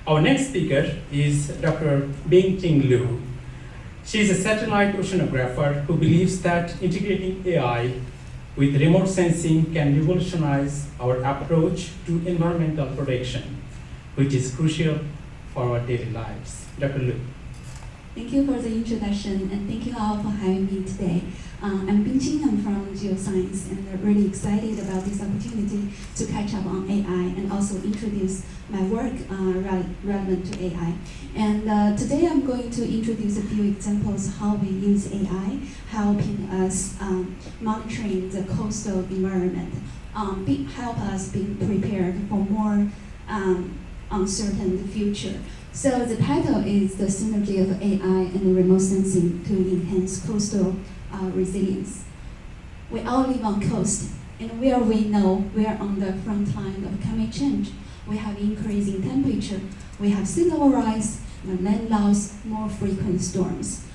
Our next speaker is Dr. Bingqing Liu. She is a satellite oceanographer who believes that integrating AI with remote sensing can revolutionize our approach to environmental protection, which is crucial for our daily lives. Dr. Liu. Thank you for the introduction, and thank you all for having me today. I'm Bingqing, I'm from geoscience, and I'm really excited about this opportunity to catch up on AI and also introduce my work relevant to AI. And today I'm going to introduce a few examples how we use AI, helping us monitoring the coastal environment, help us be prepared for more uncertain future. So the title is The Synergy of AI and Remote Sensing to Enhance Coastal Resilience. We all live on coast, and where we know we are on the front line of climate change. We have increasing temperature, we have sea level rise, land loss, more frequent storms,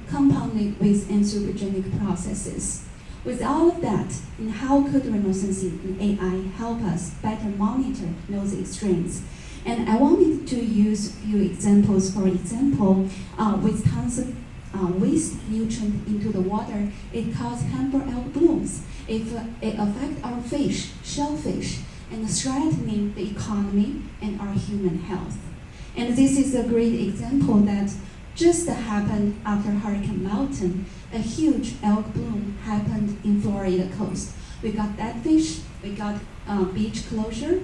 compounded with anthropogenic processes. With all of that, how could remote sensing and AI help us better monitor those extremes? And I wanted to use a few examples. For example, with tons of waste nutrient into the water, it causes harmful algal blooms. It affects our fish, shellfish, and threatening the economy and our human health. And this is a great example that just happened after Hurricane Milton. A huge algal bloom happened in Florida coast. We got that fish, we got beach closure.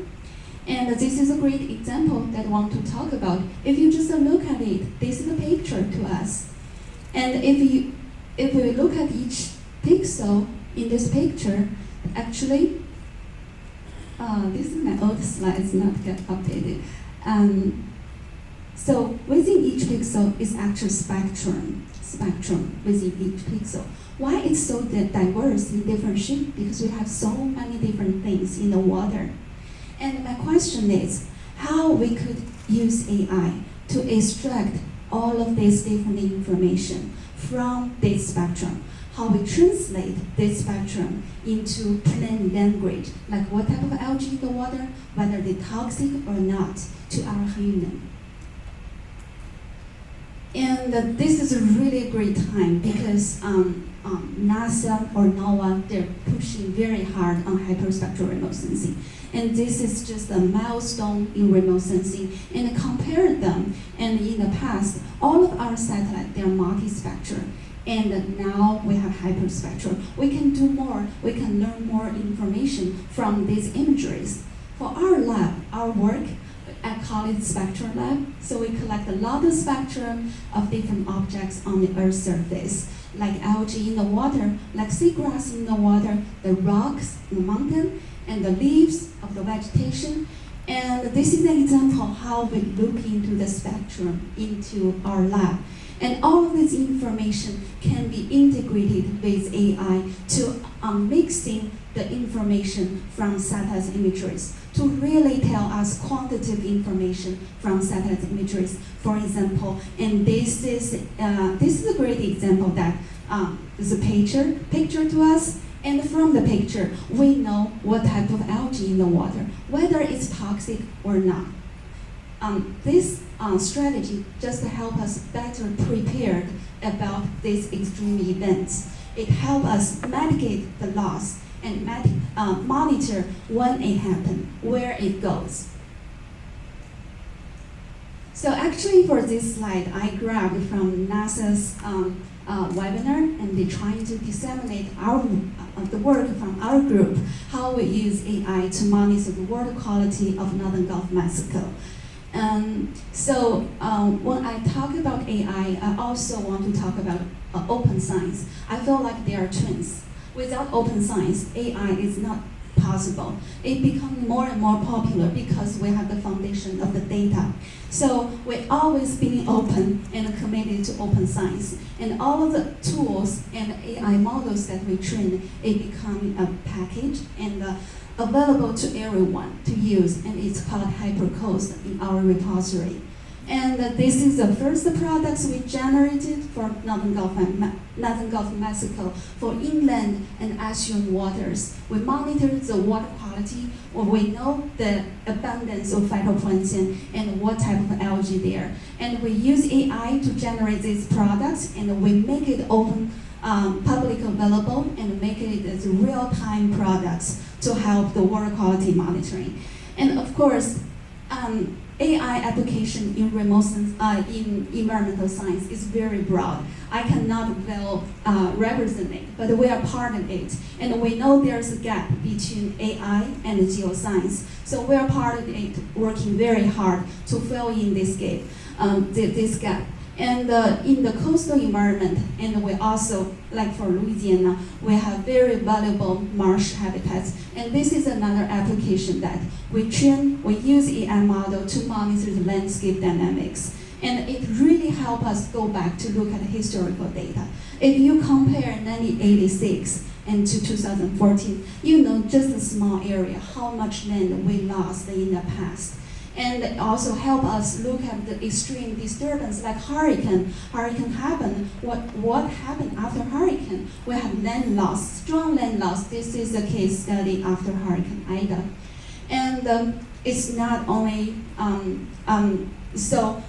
And this is a great example that I want to talk about. If you just look at it, this is a picture to us. And if we look at each pixel in this picture, actually, this is my old slides, not get updated. So within each pixel is actual spectrum within each pixel. Why it's so diverse in different shapes? Because we have so many different things in the water. And my question is, how we could use AI to extract all of this different information from this spectrum? How we translate this spectrum into plain language, like what type of algae in the water, whether they're toxic or not to our human. And this is a really great time because NASA or NOAA, they're pushing very hard on hyperspectral remote sensing. And this is just a milestone in remote sensing. And compare them, and in the past, all of our satellites, they're multispectral. And now we have hyperspectral. We can do more, we can learn more information from these imageries. For our lab, our work, I call it spectral lab. So we collect a lot of spectrum of different objects on the Earth's surface, like algae in the water, like seagrass in the water, the rocks in the mountain, and the leaves of the vegetation. And this is an example of how we look into the spectrum into our lab. And all of this information can be integrated with AI to mixing the information from satellite imageries to really tell us quantitative information from satellite imageries, for example. And this is a great example that is a picture to us. And from the picture, we know what type of algae in the water, whether it's toxic or not. This strategy just to help us better prepared about these extreme events. It helps us mitigate the loss and monitor when it happens, where it goes. So actually for this slide, I grabbed from NASA's webinar, and they're trying to disseminate the work from our group, how we use AI to monitor the water quality of Northern Gulf of Mexico. So when I talk about AI, I also want to talk about open science. I feel like they are twins. Without open science, AI is not possible. It becomes more and more popular because we have the foundation of the data. So we're always being open and committed to open science. And all of the tools and AI models that we train, it becomes a package and available to everyone to use, and it's called HyperCoast in our repository. And this is the first products we generated for Northern Gulf of Mexico for inland and estuarine waters. We monitored the water quality, or we know the abundance of phytoplankton and what type of algae there. And we use AI to generate these products, and we make it open, public available, and make it as real-time products to help the water quality monitoring. And of course, AI application in in environmental science is very broad. I cannot well represent it, but we are part of it. And we know there's a gap between AI and geoscience. So we are part of it, working very hard to fill in this gap. And in the coastal environment, and we also, like for Louisiana, we have very valuable marsh habitats. And this is another application that we use AI model to monitor the landscape dynamics. And it really helps us go back to look at historical data. If you compare 1986 and to 2014, you know just a small area, how much land we lost in the past. And it also help us look at the extreme disturbance like hurricane. Hurricane happened, what happened after hurricane? We have land loss, strong land loss. This is a case study after Hurricane Ida. And it's not only, so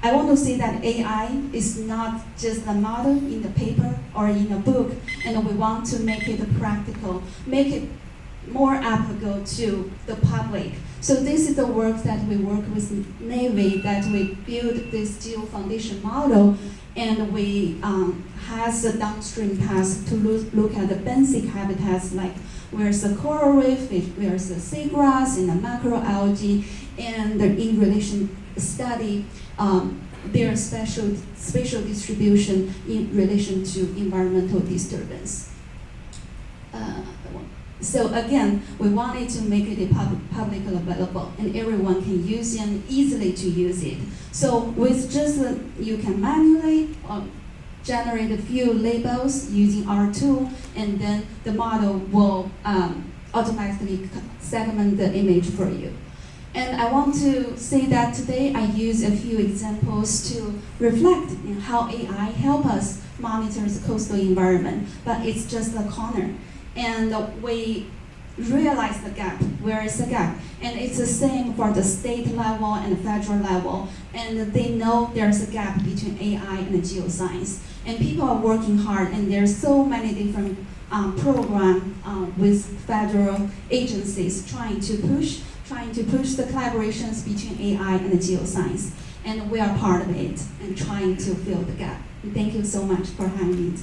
I want to say that AI is not just a model in the paper or in a book, and we want to make it practical, make it more applicable to the public. So this is the work that we work with Navy, that we build this geo foundation model, and we has a downstream task to look at the basic habitats, like where's the coral reef, where's the seagrass and the macroalgae, and in relation study their spatial distribution in relation to environmental disturbance. So again, we wanted to make it publicly available, and everyone can use it and easily to use it. So with just you can manually generate a few labels using our tool, and then the model will automatically segment the image for you. And I want to say that today I use a few examples to reflect on how AI help us monitor the coastal environment, but it's just a corner. And we realize the gap, where is the gap? And it's the same for the state level and the federal level. And they know there's a gap between AI and geoscience. And people are working hard, and there's so many different programs with federal agencies trying to push the collaborations between AI and the geoscience. And we are part of it and trying to fill the gap. And thank you so much for having me.